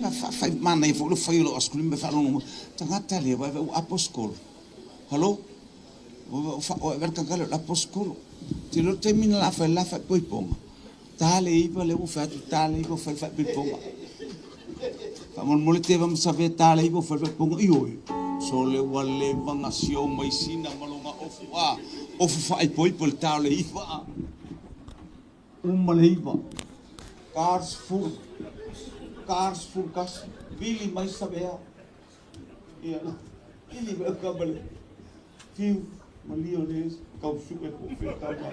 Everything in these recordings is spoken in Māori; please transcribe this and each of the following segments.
Fai mana e fo lo fai lo ascoli me fa lo tangata le va o apostol. Hallo? O ver kan la apostol. Ti lo termina la fa poi ponga. Tale iva le fa tale iva fa ponga. Fa mon molete vam sabe tale iva fa ponga io. So le wale vanga sio mai sina malonga ofu fa poi pol tale iva. Maleiva. Cars full gas. Billy mais sabea. Ia. Billy vai cabale. Fiu Maliu kau suka ko filtama.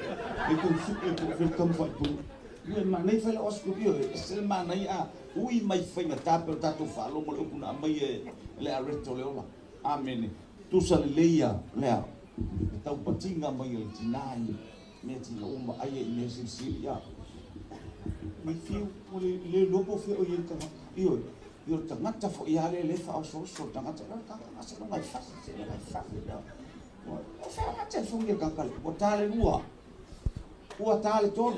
E kau suka ko filtama fa tu. Ia manai fa la oscopio. Sel manai a. Ui mai fa na tapo tato fa lo mo kuna mai le areto le ola. Amen. Tu sa leia le. Tau patinga mai le tinai. Me tina uma ai me silsilia. Mi fiu le lobo fe o yenta io tangata fo ia le fa so tangata ka se no mai fa se le mai fa o fa te fo nge ka o tale ua tale ton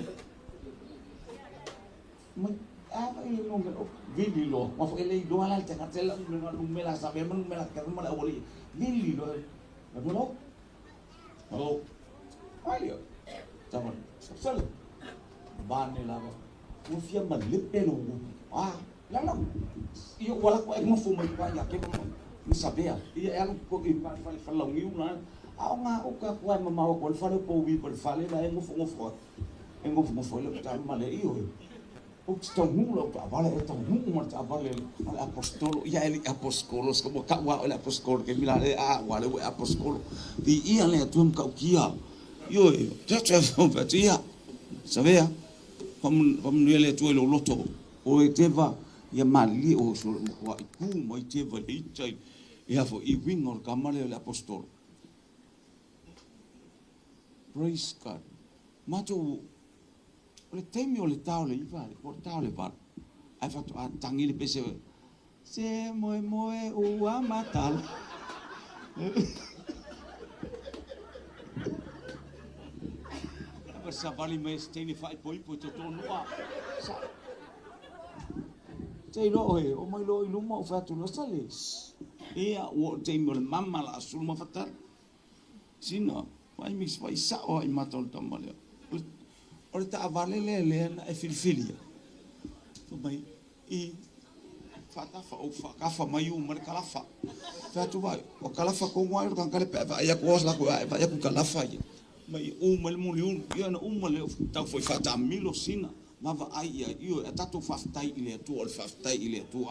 mai ai no me vidi lo ma fo le do ala tangata la no me la sabe no me la ka no la oli vidi lo no oh ai taman sale bane lava mo fia malipe lo la io wala ko mo fu mai pa ya ke mo sabea ia ela ko i pa fa la ngiu na nga o ka ko ma ko fa le po wi po fa le la mo fo le ta male io o sta nulo pa vale e ta nulo ta vale apostolo ia ele apostolos como ka wa ele apostolo ke milale wale we apostolo di ia le tu ka kia io ta fa ia sabea pam le tu lo loto o Teva ia Maliu o so wa ku mai Teva le tai ia fo I wingor kamale le apostol. Praise God. Mato le temi o le tau le iva le portao le bar ai fa tangi le pese se moe o amatal sa vali mai steni fai poi to noa sa te lo o mai lo I luma o fa tu no sales ia o te mo mamma la sul ma fatal sino vai mi vai sa o I matol tamale o ta vale le e filfilia to mai I fata fa o fa ka fa mai o mar kalafa fa tu vai o kalafa ko mai kan kale pa ia ko la ko ia ku kalafa ia mai mal muliun ia na mal tau foi fata milo sina mava ai io tato faftai ile tu ol faftai ile tu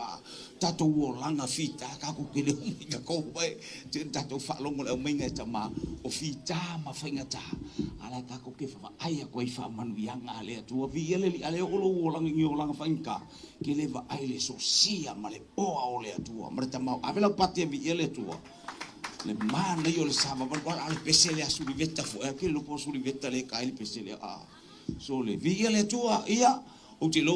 tato wo langa fita ka ku kele ka ko bai tato fa lo mo mai nga tama o fita ma fa nga ta ala ka ko ke fa ai ko fa manu yanga ale tu vi ele ale o lo langa ngi langa fa inka ke le va ai le sosia ma le o ole tu ma tama avela pati vi ele tu le mana io le sava guarda al pesele a sulivetta fu che lo può sulivetta le kai il pesele so le via le tua ia o ti lo